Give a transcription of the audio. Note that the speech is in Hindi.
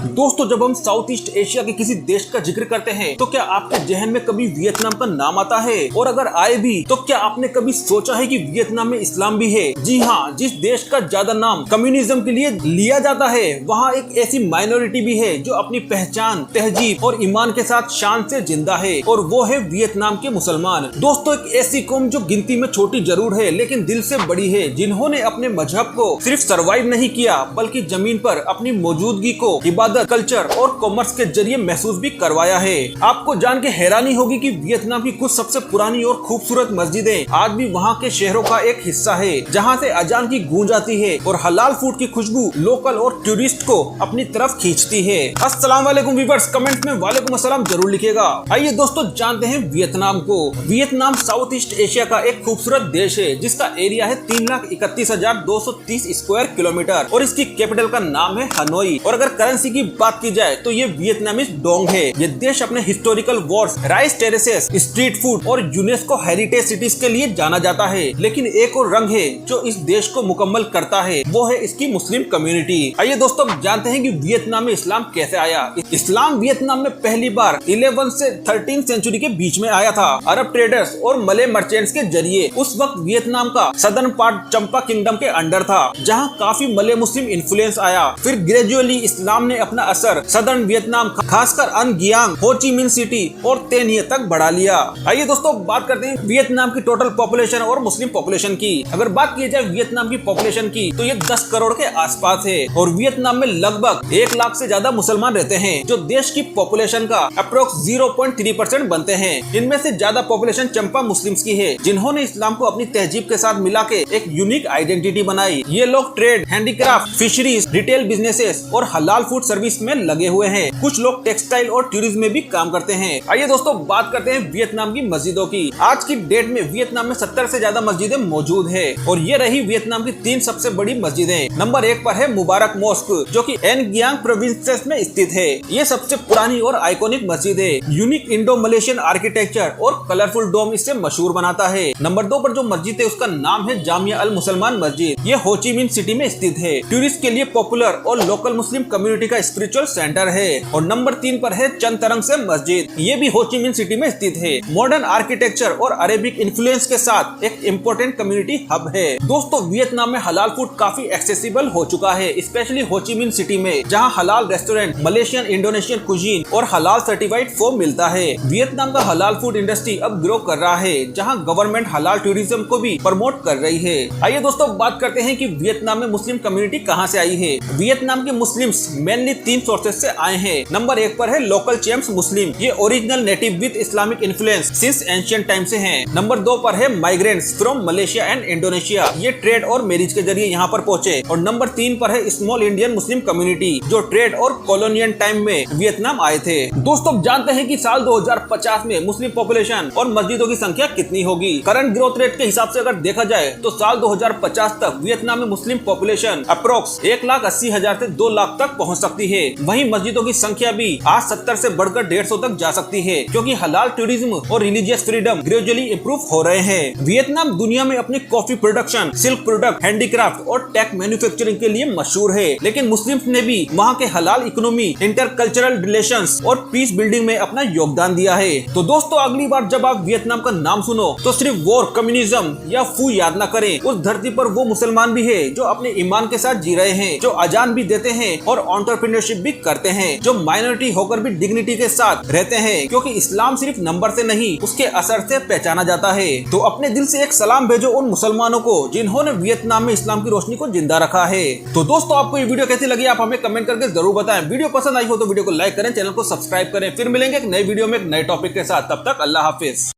दोस्तों, जब हम साउथ ईस्ट एशिया के किसी देश का जिक्र करते हैं तो क्या आपके जहन में कभी वियतनाम का नाम आता है? और अगर आए भी तो क्या आपने कभी सोचा है कि वियतनाम में इस्लाम भी है? जी हाँ, जिस देश का ज्यादा नाम कम्युनिज्म के लिए लिया जाता है वहाँ एक ऐसी माइनॉरिटी भी है जो अपनी पहचान, तहजीब और ईमान के साथ शान से जिंदा है, और वो है वियतनाम के मुसलमान। दोस्तों, एक ऐसी कौम जो गिनती में छोटी जरूर है लेकिन दिल से बड़ी है, जिन्होंने अपने मजहब को सिर्फ सरवाइव नहीं किया बल्कि जमीन पर अपनी मौजूदगी को इबादत, कल्चर और कॉमर्स के जरिए महसूस भी करवाया है। आपको जान के हैरानी होगी कि वियतनाम की कुछ सबसे पुरानी और खूबसूरत मस्जिदें आज भी वहाँ के शहरों का एक हिस्सा है, जहाँ से अजान की गूंज आती है और हलाल फूड की खुशबू लोकल और टूरिस्ट को अपनी तरफ खींचती है। अस्सलाम वालेकुम व्यूअर्स, कमेंट में वालेकुम अस्सलाम जरूर लिखिएगा। आइए दोस्तों, जानते हैं वियतनाम को। वियतनाम साउथ ईस्ट एशिया का एक खूबसूरत देश है जिसका एरिया है 3,31,230 स्क्वायर किलोमीटर और इसकी कैपिटल का नाम है हनोई। और अगर करेंसी की बात की जाए तो ये वियतनामीज डोंग है। ये देश अपने historical Wars, rice terraces, street food और यूनेस्को हेरिटेज सिटीज के लिए जाना जाता है। लेकिन एक और रंग है जो इस देश को मुकम्मल करता है, वो है इसकी मुस्लिम कम्युनिटी। आइए दोस्तों, जानते हैं कि वियतनाम में इस्लाम कैसे आया। इस्लाम वियतनाम में पहली बार 11 से 13 सेंचुरी के बीच में आया था, अरब ट्रेडर्स और मले मर्चेंट्स के जरिए। उस वक्त वियतनाम का सदर्न पार्ट चंपा किंगडम के अंडर था, जहाँ काफी मले मुस्लिम इन्फ्लुएंस आया। फिर ग्रेजुअली इस्लाम ने अपना असर सदर्न वियतनाम, खासकर अन गियांग, हो ची मिन सिटी और तेनिए तक बढ़ा लिया। आइए दोस्तों, बात करते हैं वियतनाम की टोटल पॉपुलेशन और मुस्लिम पॉपुलेशन की। अगर बात की जाए वियतनाम की पॉपुलेशन की तो ये 10 करोड़ के आसपास है और वियतनाम में लगभग 1 लाख से ज्यादा मुसलमान रहते हैं, जो देश की पॉपुलेशन का अप्रोक्स 0.3% बनते हैं। इनमें से ज्यादा पॉपुलेशन चंपा मुस्लिम्स की है, जिन्होंने इस्लाम को अपनी तहजीब के साथ मिला के एक यूनिक आइडेंटिटी बनाई। ये लोग trade, handicraft, fisheries, retail businesses और हलाल फूड सर्विस में लगे हुए हैं। कुछ लोग टेक्सटाइल और टूरिज्म में भी काम करते हैं। आइए दोस्तों, बात करते हैं वियतनाम की मस्जिदों की। आज की डेट में वियतनाम में 70 से ज्यादा मस्जिदें मौजूद है और ये रही वियतनाम की 3 सबसे बड़ी मस्जिदें। नंबर 1 पर है मुबारक मॉस्क, जो कि एन गियांग प्रोविंस में स्थित है। ये सबसे पुरानी और आइकॉनिक मस्जिद है। यूनिक इंडो मलेशियन आर्किटेक्चर और कलरफुल डोम इसे मशहूर बनाता है। नंबर 2 पर जो मस्जिद है उसका नाम है जामिया अल मुसलमान मस्जिद। ये हो ची मिन सिटी में स्थित है। टूरिस्ट के लिए पॉपुलर और लोकल मुस्लिम कम्युनिटी का स्पिरिचुअल सेंटर है। और नंबर 3 पर है चंद तरंग से मस्जिद। ये भी हो ची मिन सिटी में स्थित है। मॉडर्न आर्किटेक्चर और अरेबिक इन्फ्लुएंस के साथ एक इम्पोर्टेंट कम्युनिटी हब है। दोस्तों, वियतनाम में हलाल फूड काफी एक्सेसिबल हो चुका है, स्पेशली हो ची मिन सिटी में, जहाँ हलाल रेस्टोरेंट, मलेशियन, इंडोनेशियन कुजीन और हलाल सर्टिफाइड फूड मिलता है। वियतनाम का हलाल फूड इंडस्ट्री अब ग्रो कर रहा है, जहाँ गवर्नमेंट हलाल टूरिज्म को भी प्रमोट कर रही है। आइए दोस्तों, बात करते हैं कि वियतनाम में मुस्लिम कम्युनिटी कहाँ से आई है। वियतनाम के मुस्लिम्स मेनली 3 सोर्सेज से आए हैं। नंबर 1 पर है लोकल चैम्प्स मुस्लिम। ये original native with Islamic influence since ancient time से हैं। नंबर 2 पर है migrants from Malaysia and Indonesia. ये ट्रेड और मैरिज के जरिए यहाँ पर पहुंचे। और नंबर 3 पर है स्मॉल इंडियन मुस्लिम कम्युनिटी, जो ट्रेड और कॉलोनियल टाइम में वियतनाम आए थे। दोस्तों, जानते हैं कि साल 2050 में मुस्लिम पॉपुलेशन और मस्जिदों की संख्या कितनी होगी। करंट ग्रोथ रेट के हिसाब से अगर देखा जाए तो साल 2050 तक वियतनाम में मुस्लिम पॉपुलेशन अप्रोक्स 1,80,000 से 2 लाख तक पहुँच सकती है। वहीं मस्जिदों की संख्या भी आज 70 से बढ़कर 150 तक जा सकती है, क्योंकि हलाल टूरिज्म और रिलीजियस फ्रीडम ग्रेजुअली इंप्रूव हो रहे हैं। वियतनाम दुनिया में अपनी coffee production, silk product, handicraft और टेक मैन्युफैक्चरिंग के लिए मशहूर है। लेकिन मुस्लिम्स ने भी वहाँ के हलाल इकोनॉमी, इंटरकल्चरल रिलेशंस और पीस बिल्डिंग में अपना योगदान दिया है। तो दोस्तों, अगली बार जब आप वियतनाम का नाम सुनो तो सिर्फ वॉर, कम्युनिज्म या फू याद न करें। उस धरती पर वो मुसलमान भी है जो अपने ईमान के साथ जी रहे हैं, जो अजान भी देते हैं और एंटरप्रेन्योरशिप भी करते हैं, जो माइनॉरिटी होकर भी डिग्निटी के साथ रहते हैं, क्योंकि इस्लाम सिर्फ नंबर से नहीं उसके असर से पहचाना जाता है। तो अपने दिल से एक सलाम भेजो उन मुसलमानों को जिन्होंने वियतनाम में इस्लाम की रोशनी को जिंदा रखा है। तो दोस्तों, आपको ये वीडियो कैसी लगी आप हमें कमेंट करके जरूर बताएं। वीडियो पसंद आई हो तो वीडियो को लाइक करें, चैनल को सब्सक्राइब करें। फिर मिलेंगे एक नई वीडियो में एक नए टॉपिक के साथ। तब तक अल्लाह हाफिज।